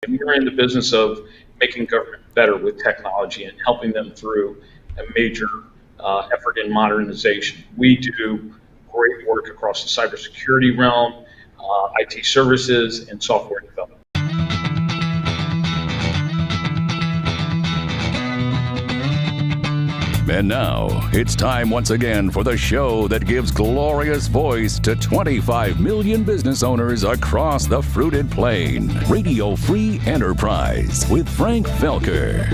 And we're in the business of making government better with technology and helping them through a major effort in modernization. We do great work across the cybersecurity realm, IT services, and software development. And now, it's time once again for the show that gives glorious voice to 25 million business owners across the fruited plain. Radio Free Enterprise with Frank Felker.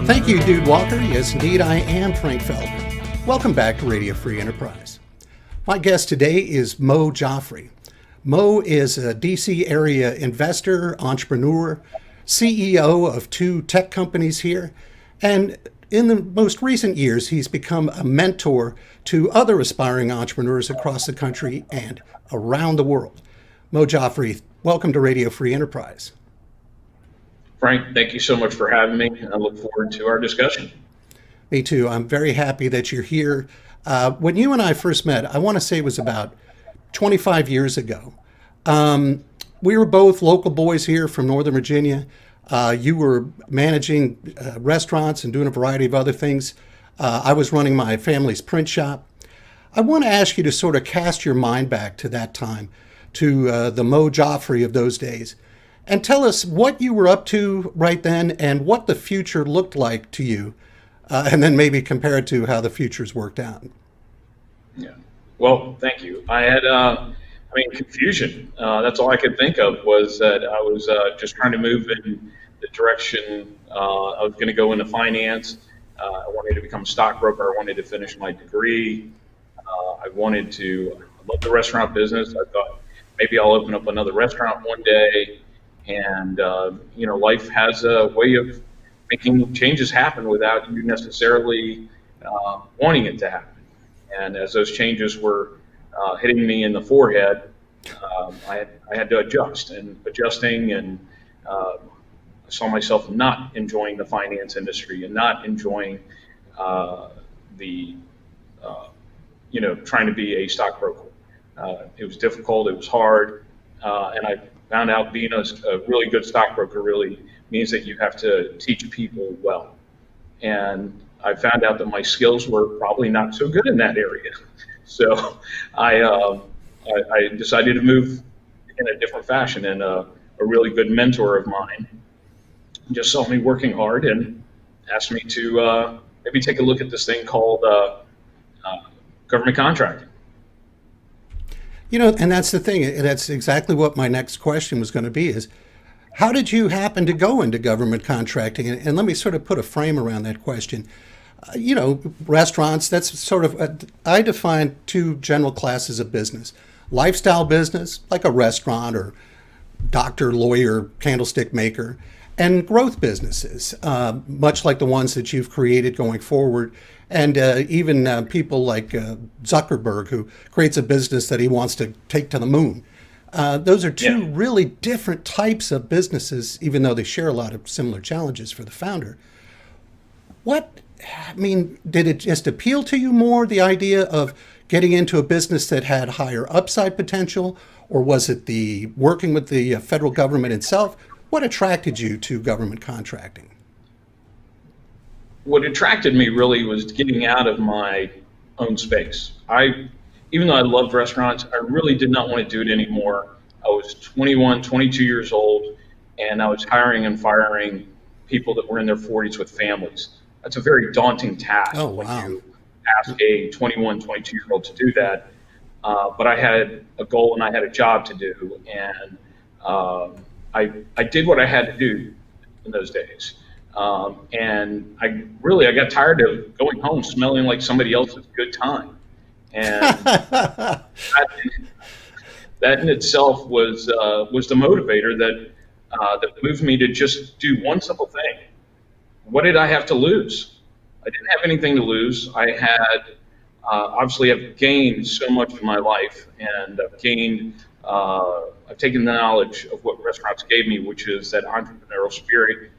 Thank you, Dude Walker. Yes, indeed, I am Frank Felker. Welcome back to Radio Free Enterprise. My guest today is Moe Jafari. Moe is a DC area investor, entrepreneur, CEO of 2 tech companies here, and in the most recent years, he's become a mentor to other aspiring entrepreneurs across the country and around the world. Moe Jafari, welcome to Radio Free Enterprise. Frank, thank you so much for having me, and I look forward to our discussion. Me too. I'm very happy that you're here. When you and I first met, I want to say it was about 25 years ago. We were both local boys here from Northern Virginia. You were managing restaurants and doing a variety of other things. I was running my family's print shop. I want to ask you to sort of cast your mind back to that time, to the Moe Jafari of those days, and tell us what you were up to right then and what the future looked like to you, and then maybe compare it to how the future's worked out. Yeah. Well, thank you. I had confusion. That's all I could think of was that I was just trying to move in the direction I was going to go into finance. I wanted to become a stockbroker. I wanted to finish my degree. I love the restaurant business. I thought maybe I'll open up another restaurant one day. And, life has a way of making changes happen without you necessarily wanting it to happen. And as those changes were hitting me in the forehead, I had to adjust. And adjusting, and I saw myself not enjoying the finance industry and not enjoying trying to be a stockbroker. It was difficult. It was hard, and I found out being a really good stockbroker really means that you have to teach people well. And I found out that my skills were probably not so good in that area. So I decided to move in a different fashion, and a really good mentor of mine just saw me working hard and asked me to maybe take a look at this thing called government contracting. And that's the thing. That's exactly what my next question was going to be is, how did you happen to go into government contracting? And let me sort of put a frame around that question. Restaurants, that's sort of, I define 2 general classes of business. Lifestyle business, like a restaurant or doctor, lawyer, candlestick maker, and growth businesses, much like the ones that you've created going forward. And even people like Zuckerberg, who creates a business that he wants to take to the moon. Those are 2 really different types of businesses, even though they share a lot of similar challenges for the founder. Did it just appeal to you more, the idea of getting into a business that had higher upside potential, or was it the working with the federal government itself? What attracted you to government contracting? What attracted me really was getting out of my own space. Even though I loved restaurants, I really did not want to do it anymore. I was 21, 22 years old, and I was hiring and firing people that were in their 40s with families. That's a very daunting task. Oh, wow. When you ask a 21, 22-year-old to do that. But I had a goal and I had a job to do, and I did what I had to do in those days. And I got tired of going home smelling like somebody else's good time. And that in itself was the motivator that moved me to just do one simple thing. What did I have to lose? I didn't have anything to lose. I had obviously I've gained so much in my life, and I've taken the knowledge of what restaurants gave me, which is that entrepreneurial spirit.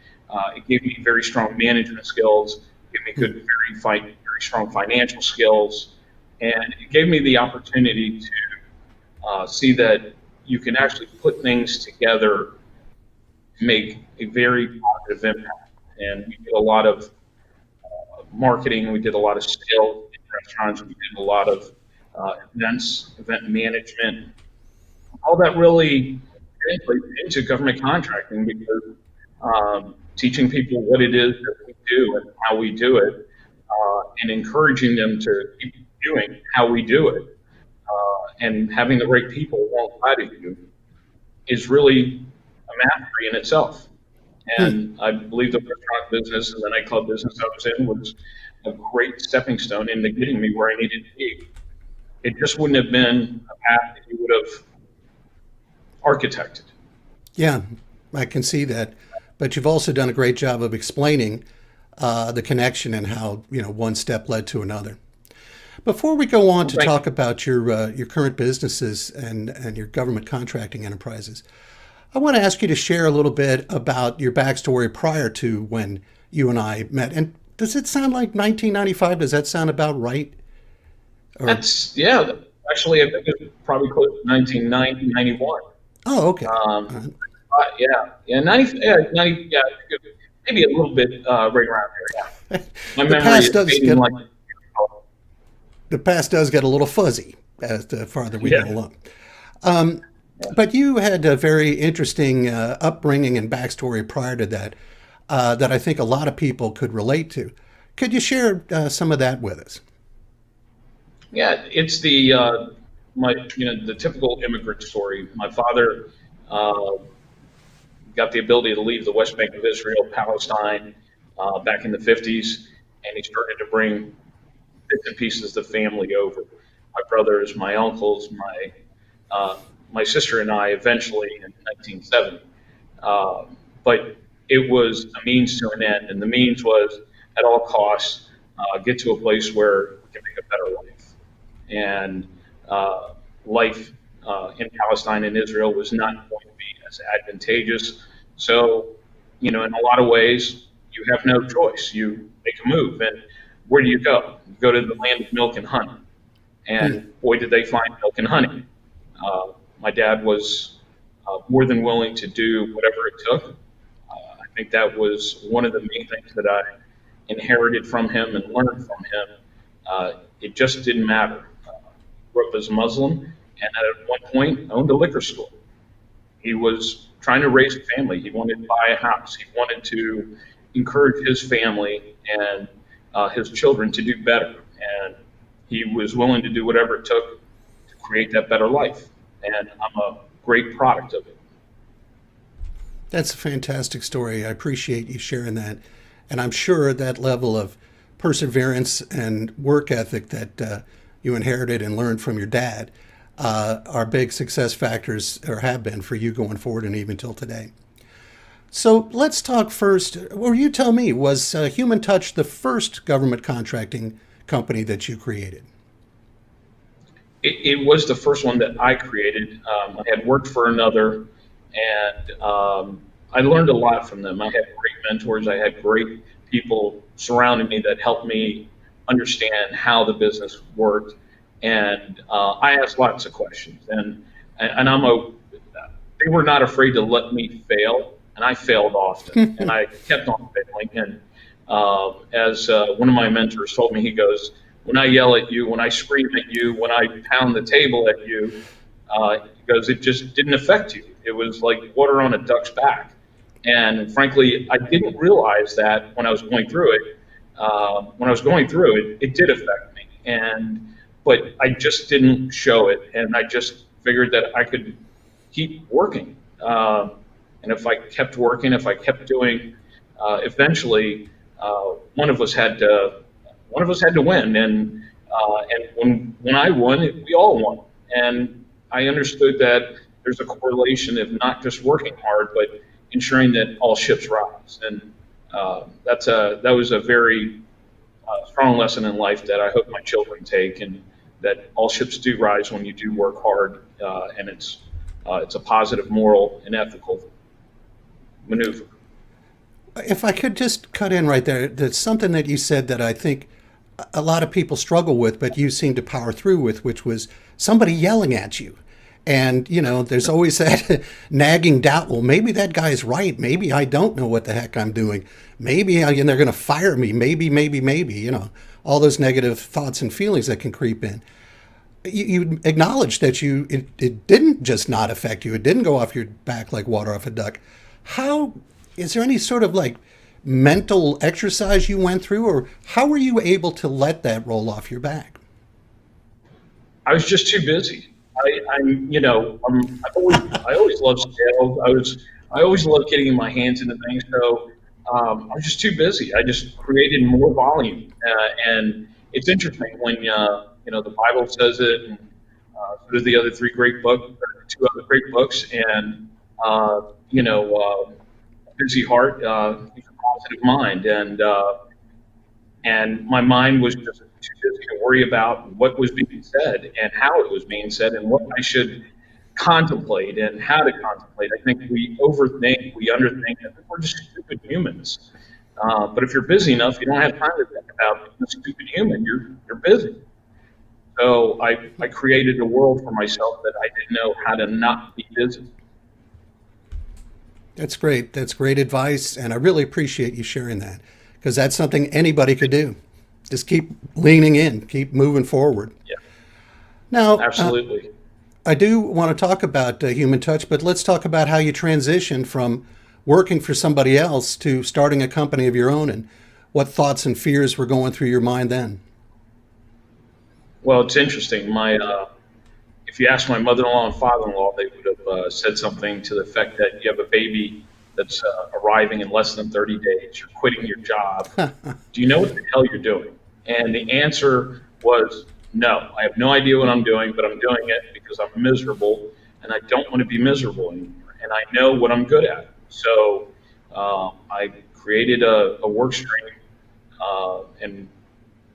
It gave me very strong management skills. It gave me very strong financial skills, and it gave me the opportunity to see that you can actually put things together to make a very positive impact. And we did a lot of marketing, we did a lot of sales in restaurants, we did a lot of events, event management. All that really translates into government contracting because teaching people what it is that we do and how we do it, and encouraging them to keep doing how we do it, and having the right people alongside of you is really a mastery in itself. And I believe the restaurant business and the nightclub business I was in was a great stepping stone into getting me where I needed to be. It just wouldn't have been a path that you would have architected. Yeah, I can see that. But you've also done a great job of explaining the connection and how, one step led to another. Before we go on to talk about your current businesses and your government contracting enterprises, I want to ask you to share a little bit about your backstory prior to when you and I met. And does it sound like 1995? Does that sound about right? Or... yeah. Actually, I think it's probably close to 1990, 91. Oh, okay. Yeah, 90, yeah, 90, yeah, maybe a little bit right around there. Yeah. My memory is fading like. The past does get a little fuzzy as the farther we go along. But you had a very interesting upbringing and backstory prior to that that I think a lot of people could relate to. Could you share some of that with us? Yeah, it's the the typical immigrant story. My father got the ability to leave the West Bank of Israel, Palestine, back in the 50s, and he started to bring bits and pieces of the family over. My brothers, my uncles, my sister and I eventually in 1970. But it was a means to an end, and the means was at all costs get to a place where we can make a better life. And life in Palestine and Israel was not going to be as advantageous. So, in a lot of ways, you have no choice. You make a move, and where do you go? You go to the land of milk and honey. And boy, did they find milk and honey. My dad was more than willing to do whatever it took. I think that was one of the main things that I inherited from him and learned from him. It just didn't matter. Grew up as a Muslim, and at one point owned a liquor store. He was trying to raise a family. He wanted to buy a house. He wanted to encourage his family and his children to do better. And he was willing to do whatever it took to create that better life. And I'm a great product of it. That's a fantastic story. I appreciate you sharing that. And I'm sure that level of perseverance and work ethic that you inherited and learned from your dad are big success factors, or have been, for you going forward and even till today. So let's talk first, or you tell me, was HumanTouch the first government contracting company that you created? It was the first one that I created. I had worked for another, and I learned a lot from them. I had great mentors. I had great people surrounding me that helped me understand how the business worked. And I asked lots of questions. And they were not afraid to let me fail, and I failed often. And I kept on failing. And as one of my mentors told me, he goes, "When I yell at you, when I scream at you, when I pound the table at you," he goes, "it just didn't affect you. It was like water on a duck's back." And frankly, I didn't realize that when I was going through it. It did affect me. But I just didn't show it. And I just figured that I could keep working. And if I kept working, if I kept doing, eventually, one of us had to win. And when I won, we all won. And I understood that there's a correlation of not just working hard, but ensuring that all ships rise. And that was a very strong lesson in life that I hope my children take, and that all ships do rise when you do work hard, and it's a positive moral and ethical maneuver. If I could just cut in right there, there's something that you said that I think a lot of people struggle with, but you seem to power through with, which was somebody yelling at you. And, there's always that nagging doubt. Well, maybe that guy's right. Maybe I don't know what the heck I'm doing. Maybe they're going to fire me. Maybe, all those negative thoughts and feelings that can creep in. You acknowledge that it didn't just not affect you. It didn't go off your back like water off a duck. Is there any sort of like mental exercise you went through, or how were you able to let that roll off your back? I was just too busy. I always loved sales. I always loved getting my hands into things. So I was just too busy. I just created more volume. And it's interesting when, the Bible says it, and so do the other two other great books. And, busy heart, a positive mind. And my mind was just too busy to worry about what was being said and how it was being said and what I should contemplate and how to contemplate. I think we overthink, we underthink, and we're just stupid humans. But if you're busy enough, you don't have time to think about being a stupid human. You're busy. So I created a world for myself that I didn't know how to not be busy. That's great. That's great advice. And I really appreciate you sharing that, because that's something anybody could do. Just keep leaning in, keep moving forward. Yeah. Now, absolutely. I do want to talk about Human Touch, but let's talk about how you transitioned from working for somebody else to starting a company of your own, and what thoughts and fears were going through your mind then. Well, it's interesting. If you ask my mother-in-law and father-in-law, they would have said something to the effect that you have a baby that's arriving in less than 30 days, you're quitting your job. Do you know what the hell you're doing? And the answer was no. I have no idea what I'm doing, but I'm doing it because I'm miserable, and I don't want to be miserable anymore. And I know what I'm good at. So I created a work stream and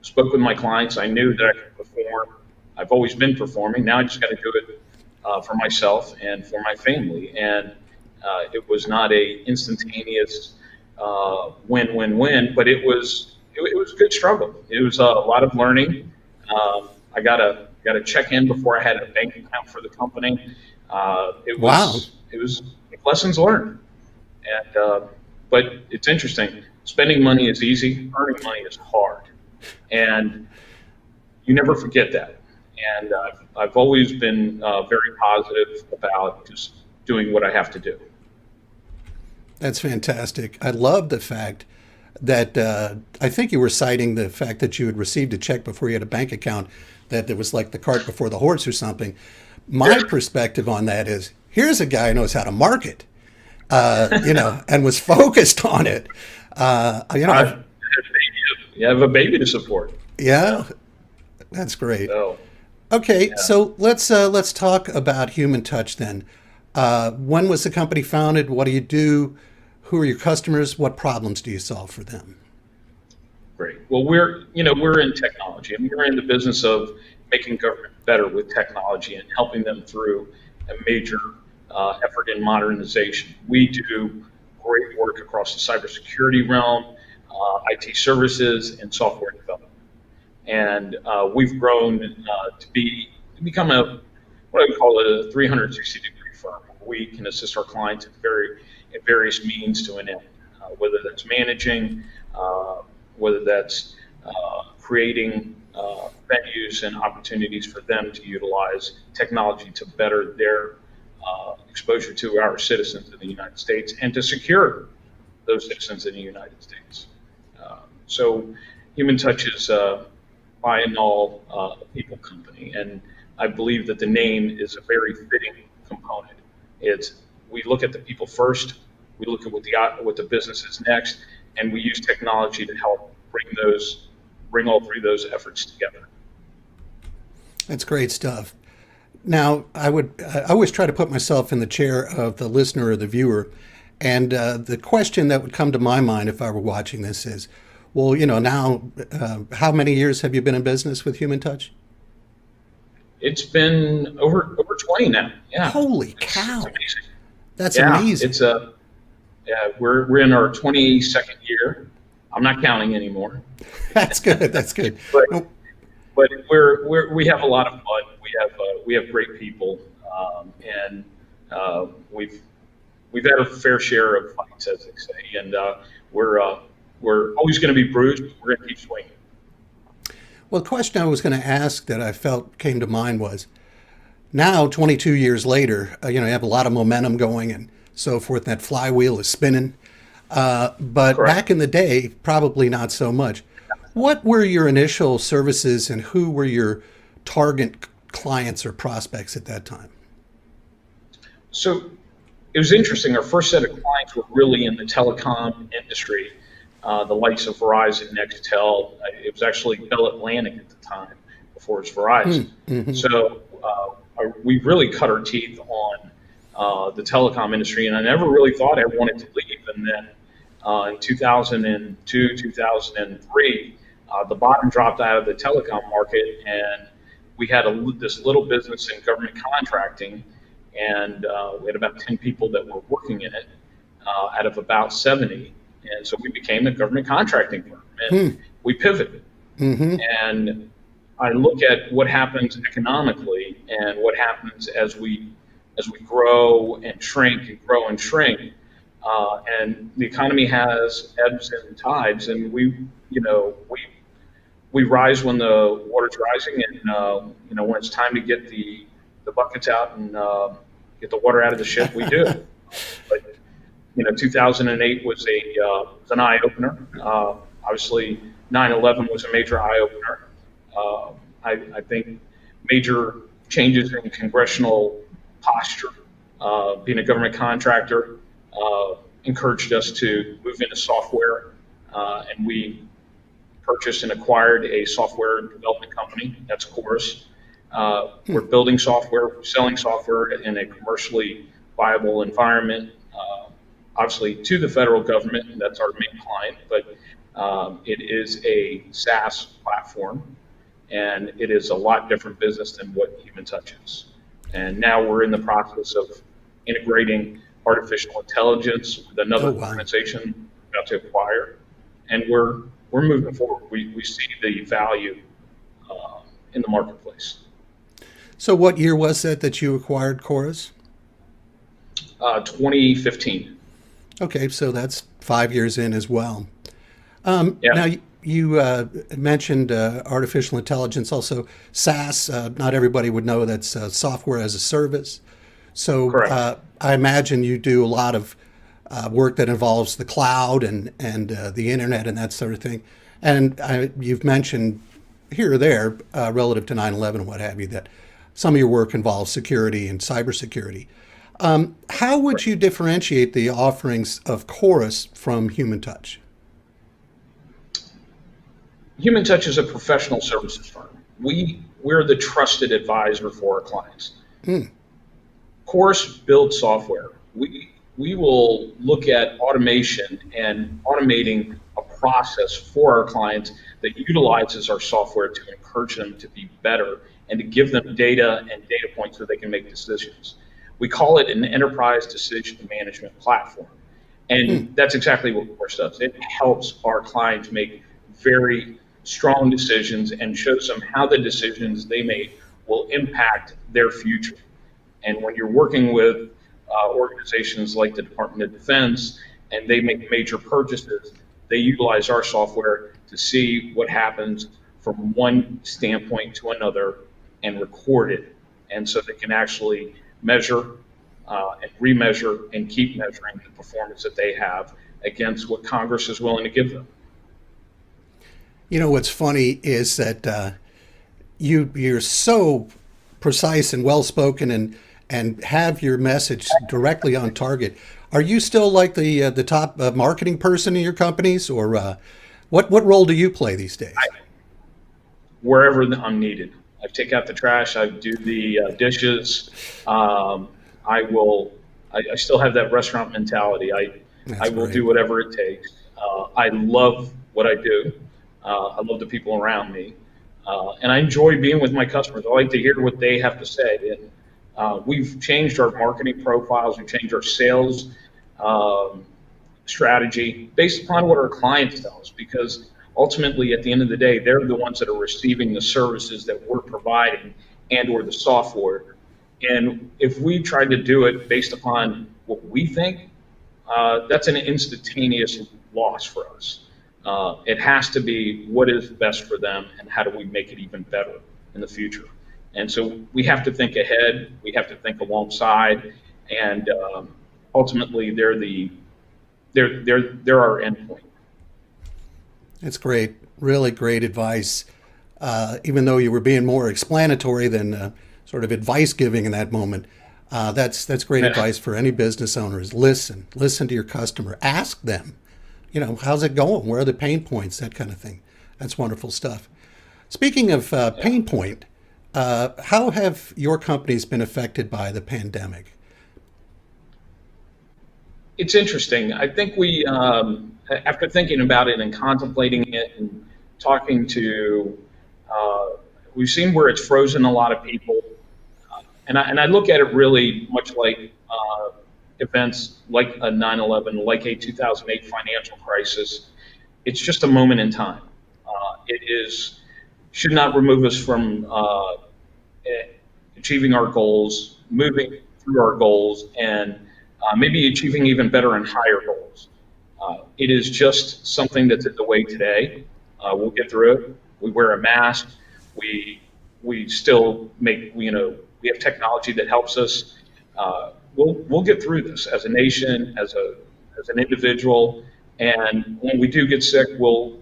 spoke with my clients. I knew that I could perform. I've always been performing. Now I just got to do it for myself and for my family. And it was not a instantaneous win-win-win, but it was a good struggle. It was a lot of learning. I got to check in before I had a bank account for the company. It was lessons learned. And but it's interesting. Spending money is easy. Earning money is hard, and you never forget that. And I've always been very positive about just doing what I have to do. That's fantastic. I love the fact that I think you were citing the fact that you had received a check before you had a bank account, that it was like the cart before the horse or something. My perspective on that is, here's a guy who knows how to market, and was focused on it. I have a baby to support. Yeah, that's great. So, okay, so let's talk about Human Touch then. When was the company founded? What do you do? Who are your customers? What problems do you solve for them? Great. Well, we're in technology, and we're in the business of making government better with technology and helping them through a major effort in modernization. We do great work across the cybersecurity realm, IT services, and software development. And we've grown to become what I would call a 360-degree firm. We can assist our clients at various means to an end, whether that's managing, whether that's creating venues and opportunities for them to utilize technology to better their exposure to our citizens in the United States and to secure those citizens in the United States. So Human Touch is, by and all, a people company, and I believe that the name is a very fitting component. We look at the people first, we look at what the business is next, and we use technology to help bring all three of those efforts together. That's great stuff. Now, I always try to put myself in the chair of the listener or the viewer, and the question that would come to my mind if I were watching this is, well, now, how many years have you been in business with Human Touch? It's been over 20 now. Yeah. Holy cow! It's amazing. That's amazing. It's we're in our 22nd year. I'm not counting anymore. That's good. That's good. But we have a lot of fun. We have great people. And we've had a fair share of fights, as they say, and we're always going to be bruised. We're going to keep swinging. Well, the question I was going to ask that I felt came to mind was, now 22 years later, you have a lot of momentum going and so forth. That flywheel is spinning. But Correct. back in the day, probably not so much. What were your initial services and who were your target clients or prospects at that time? So it was interesting. Our first set of clients were really in the telecom industry, the likes of Verizon, Nextel. It was actually Bell Atlantic at the time before it was Verizon. Mm-hmm. So we really cut our teeth on the telecom industry, and I never really thought I wanted to leave. And then in 2002, 2003, the bottom dropped out of the telecom market, and we had this little business in government contracting, and we had about 10 people that were working in it out of about 70. And so we became a government contracting firm, and we pivoted. Mm-hmm. And I look at what happens economically and what happens as we grow and shrink and grow and shrink. And the economy has ebbs and tides, and we rise when the water's rising, and when it's time to get the buckets out and get the water out of the ship, we do. But 2008 was an eye opener. Obviously, 9/11 was a major eye opener. I think major changes in congressional posture, being a government contractor, encouraged us to move into software, and we purchased and acquired a software development company. That's CORAS. We're building software, we're selling software in a commercially viable environment, obviously to the federal government, and that's our main client, but it is a SaaS platform, and it is a lot different business than what HumanTouch is. And now we're in the process of integrating artificial intelligence with another organization we're about to acquire, and we're moving forward. We see the value in the marketplace. So what year was that you acquired CORAS? 2015. Okay, so that's 5 years in as well. Yeah. Now, you mentioned artificial intelligence, also SaaS. Not everybody would know that's software as a service. So I imagine you do a lot of work that involves the cloud and the internet and that sort of thing. And you've mentioned here or there, relative to 9/11 and what have you, that some of your work involves security and cybersecurity. How would you differentiate the offerings of CORAS from HumanTouch? HumanTouch is a professional services firm. We're the trusted advisor for our clients. CORAS builds software. We will look at automation and automating a process for our clients that utilizes our software to encourage them to be better and to give them data and data points so they can make decisions. We call it an enterprise decision management platform. And that's exactly what CORAS does. It helps our clients make very strong decisions and shows them how the decisions they make will impact their future. And when you're working with organizations like the Department of Defense and they make major purchases, they utilize our software to see what happens from one standpoint to another and record it. And so they can actually measure and remeasure and keep measuring the performance that they have against what Congress is willing to give them. What's funny is that you're so precise and well-spoken and have your message directly on target. Are you still like the top marketing person in your companies, or what role do you play these days? Wherever I'm needed. I take out the trash. I do the dishes. I still have that restaurant mentality. I will do whatever it takes. I love what I do. I love the people around me, and I enjoy being with my customers. I like to hear what they have to say. And we've changed our marketing profiles. We've changed our sales strategy based upon what our clients tell us, because ultimately, at the end of the day, they're the ones that are receiving the services that we're providing and or the software. And if we try to do it based upon what we think, that's an instantaneous loss for us. It has to be what is best for them and how do we make it even better in the future. And so we have to think ahead, we have to think alongside, and ultimately they're our endpoint. That's great, really great advice. Even though you were being more explanatory than sort of advice giving in that moment, that's great advice for any business owners. Listen to your customer, ask them, how's it going? Where are the pain points? That kind of thing. That's wonderful stuff. Speaking of pain point, how have your companies been affected by the pandemic? It's interesting. I think we, after thinking about it and contemplating it and talking to, we've seen where it's frozen a lot of people. And I look at it really much like events like a 9/11, like a 2008 financial crisis. It's just a moment in time. Should not remove us from achieving our goals, moving through our goals, and maybe achieving even better and higher goals. It is just something that's in the way today. We'll get through it. We wear a mask. We still make, we have technology that helps us. We'll get through this as a nation, as an individual, and when we do get sick, we'll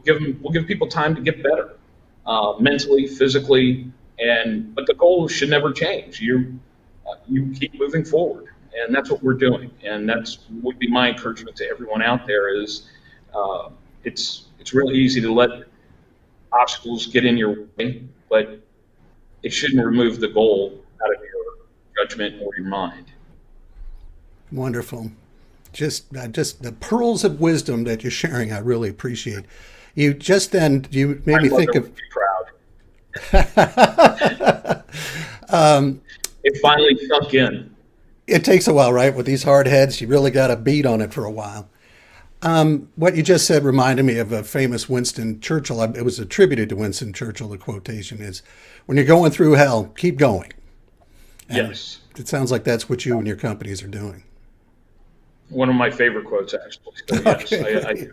give people time to get better, mentally, physically, but the goal should never change. You keep moving forward, and that's what we're doing, and that's would be my encouragement to everyone out there is it's really easy to let obstacles get in your way, but it shouldn't remove the goal out of your judgment or your mind. Wonderful. Just the pearls of wisdom that you're sharing, I really appreciate. You made me think of. Proud. It finally sunk in. It takes a while, right? With these hard heads, you really got to beat on it for a while. What you just said reminded me of a famous Winston Churchill. It was attributed to Winston Churchill. The quotation is, "When you're going through hell, keep going." And yes. It sounds like that's what you and your companies are doing. One of my favorite quotes, actually. So yes, okay.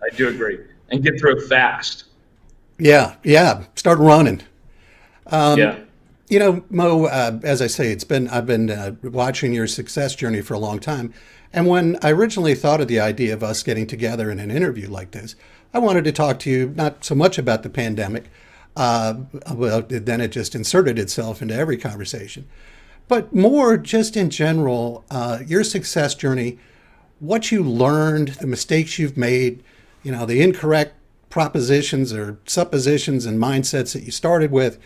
I do agree. And get through it fast. Yeah. Start running. Yeah. Mo, as I say, I've been watching your success journey for a long time. And when I originally thought of the idea of us getting together in an interview like this, I wanted to talk to you not so much about the pandemic. Then it just inserted itself into every conversation. But more just in general, your success journey, what you learned, the mistakes you've made, the incorrect propositions or suppositions and mindsets that you started with,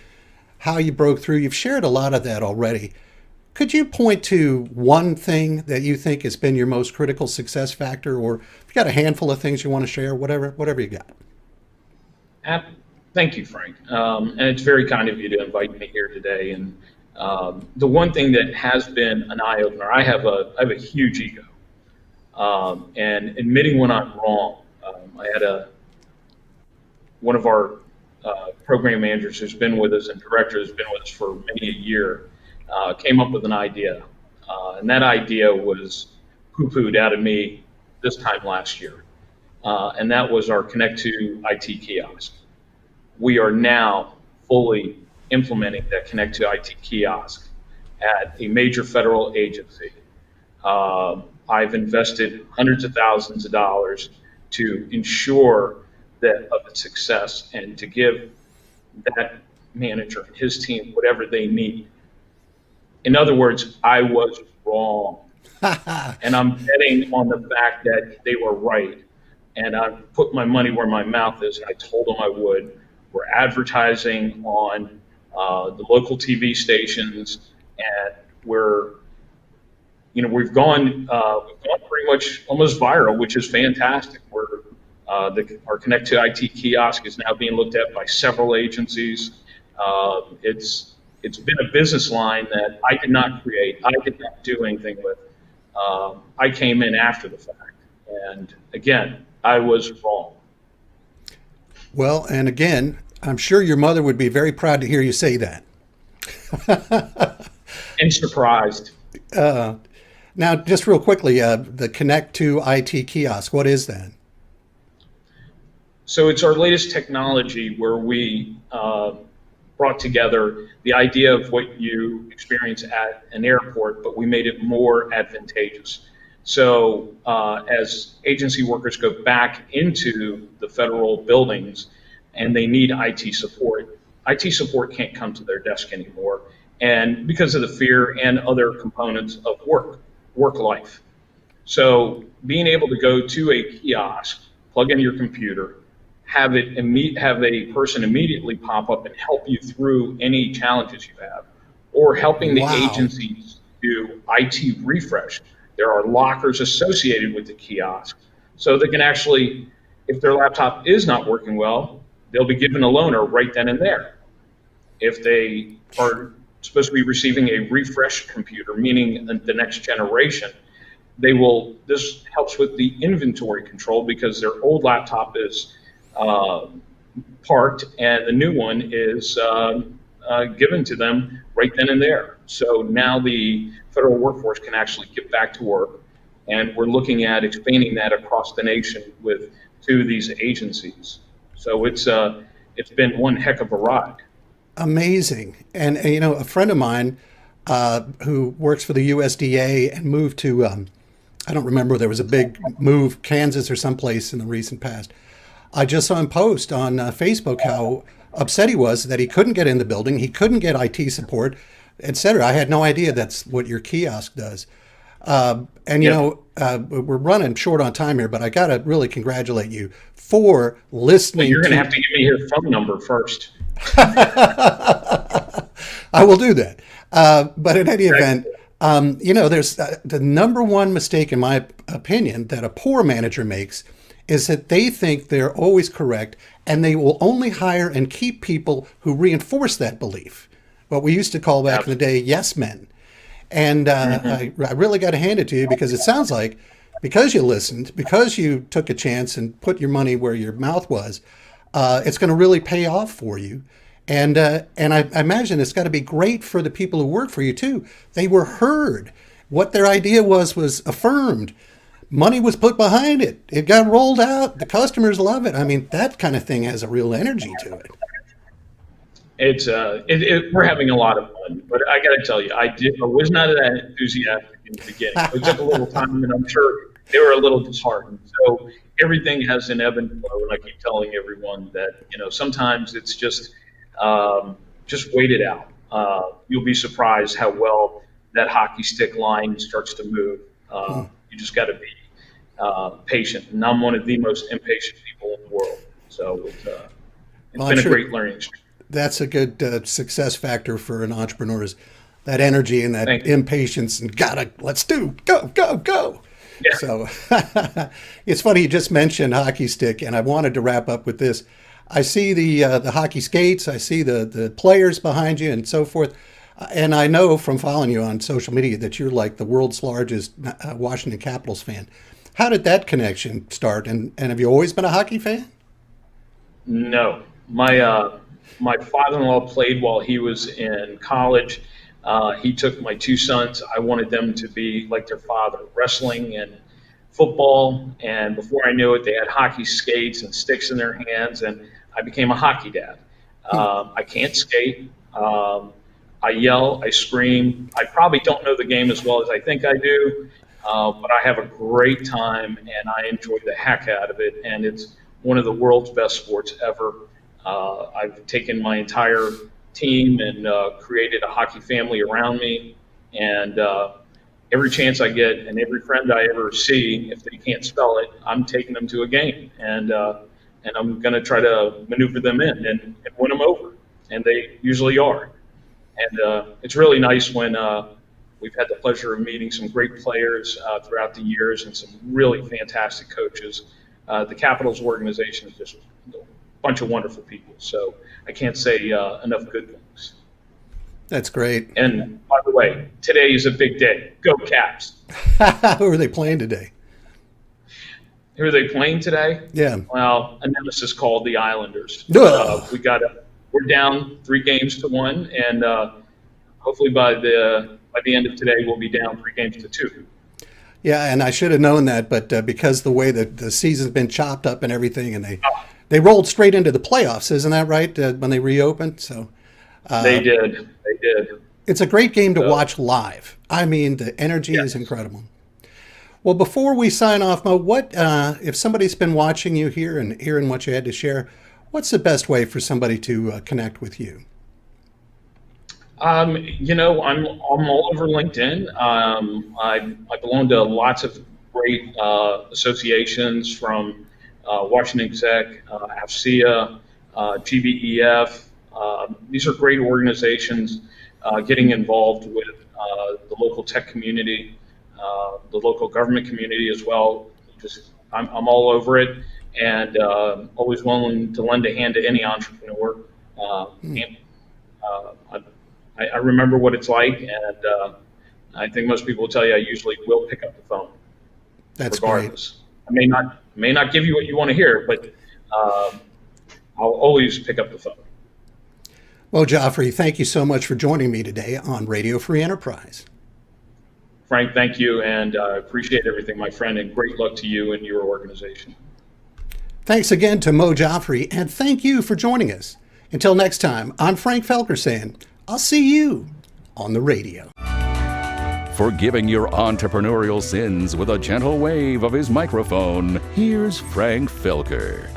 how you broke through. You've shared a lot of that already. Could you point to one thing that you think has been your most critical success factor, or if you got a handful of things you want to share, whatever you got? Thank you, Frank. And it's very kind of you to invite me here today. And the one thing that has been an eye-opener, I have a huge ego. And admitting when I'm wrong. I had one of our program managers who's been with us and director who's been with us for many a year came up with an idea. And that idea was poo-pooed out of me this time last year. And that was our Connect to IT kiosk. We are now fully implementing that Connect to IT kiosk at a major federal agency. I've invested hundreds of thousands of dollars to ensure that of its success and to give that manager and his team whatever they need. In other words, I was wrong. And I'm betting on the fact that they were right. And I put my money where my mouth is, and I told them I would. We're advertising on the local TV stations, and we've gone pretty much almost viral, which is fantastic. Our Connect to IT kiosk is now being looked at by several agencies. It's been a business line that I did not create. I did not do anything with. I came in after the fact, and again, I was wrong. Well, and again, I'm sure your mother would be very proud to hear you say that. And surprised. Now, just real quickly, the Connect to IT kiosk, what is that? So it's our latest technology where we brought together the idea of what you experience at an airport, but we made it more advantageous. So as agency workers go back into the federal buildings and they need IT support can't come to their desk anymore, and because of the fear and other components of work life. So being able to go to a kiosk, plug in your computer, have a person immediately pop up and help you through any challenges you have, or helping the Wow. agencies do IT refresh. There are lockers associated with the kiosk, so they can actually, if their laptop is not working well, they'll be given a loaner right then and there. If they are supposed to be receiving a refresh computer, meaning the next generation, this helps with the inventory control because their old laptop is uh, parked and the new one is given to them right then and there. So now the federal workforce can actually get back to work, and we're looking at expanding that across the nation with two of these agencies. So it's been one heck of a ride. Amazing. And you know, a friend of mine who works for the USDA and moved to, I don't remember, there was a big move, Kansas or someplace in the recent past. I just saw him post on Facebook how upset he was that he couldn't get in the building, he couldn't get IT support, etc. I had no idea that's what your kiosk does. And you Yep. know, we're running short on time here, but I got to really congratulate you for But listening you're going to to. have to give me your phone number first. I will do that. But in any event, Exactly. you know, there's the number one mistake, in my opinion, that a poor manager makes is that they think they're always correct and they will only hire and keep people who reinforce that belief. What we used to call back in the day, yes men. And I really got to hand it to you because it sounds like because you listened, because you took a chance and put your money where your mouth was, it's going to really pay off for you. And I imagine it's got to be great for the people who work for you too. They were heard. What their idea was affirmed. Money was put behind it. It got rolled out. The customers love it. I mean, that kind of thing has a real energy to it. We're having a lot of fun, but I got to tell you, I was not that enthusiastic in the beginning. It took a little time, and I'm sure they were a little disheartened. So everything has an ebb and flow, and I keep telling everyone that sometimes it's just wait it out. You'll be surprised how well that hockey stick line starts to move. You just got to be patient, and I'm one of the most impatient people in the world. So it's Well, I'm been a sure great learning experience. that's a good success factor for an entrepreneur is that energy and that Thank you. impatience and let's do, go, go, go. Yeah. So it's funny you just mentioned hockey stick, and I wanted to wrap up with this. I see the hockey skates, I see the players behind you, and so forth. And I know from following you on social media that you're like the world's largest Washington Capitals fan. How did that connection start? And have you always been a hockey fan? No, my father-in-law played while he was in college. He took my two sons. I wanted them to be like their father, wrestling and football. And before I knew it, they had hockey skates and sticks in their hands, and I became a hockey dad. I can't skate. I yell, I scream. I probably don't know the game as well as I think I do, but I have a great time and I enjoy the heck out of it. And it's one of the world's best sports ever. I've taken my entire team and created a hockey family around me. And every chance I get and every friend I ever see, if they can't spell it, I'm taking them to a game. And I'm going to try to maneuver them in and win them over. And they usually are. And it's really nice when we've had the pleasure of meeting some great players throughout the years and some really fantastic coaches. The Capitals organization is just a bunch of wonderful people. So I can't say enough good things. That's great. And by the way, today is a big day. Go Caps. Who are they playing today? Who are they playing today? Yeah. Well, a nemesis called the Islanders. Ugh. We're down 3-1, and hopefully by by the end of today, we'll be down 3-2. Yeah, and I should have known that, but because the way that the season's been chopped up and everything, and they rolled straight into the playoffs, isn't that right? When they reopened, so they did. They did. It's a great game to watch live. I mean, the energy is incredible. Well, before we sign off, Mo, what if somebody's been watching you here and hearing what you had to share? What's the best way for somebody to connect with you? I'm all over LinkedIn. I belong to lots of great associations from Washington Exec, AFCEA, GBEF. These are great organizations getting involved with the local tech community, the local government community as well. I'm all over it, and always willing to lend a hand to any entrepreneur. I remember what it's like, and I think most people will tell you I usually will pick up the phone. That's regardless. Great. I may not give you what you want to hear, but I'll always pick up the phone. Moe Jafari, thank you so much for joining me today on Radio Free Enterprise. Frank, thank you, and appreciate everything, my friend, and great luck to you and your organization. Thanks again to Moe Jafari, and thank you for joining us. Until next time, I'm Frank Felker saying, I'll see you on the radio. Forgiving your entrepreneurial sins with a gentle wave of his microphone, here's Frank Felker.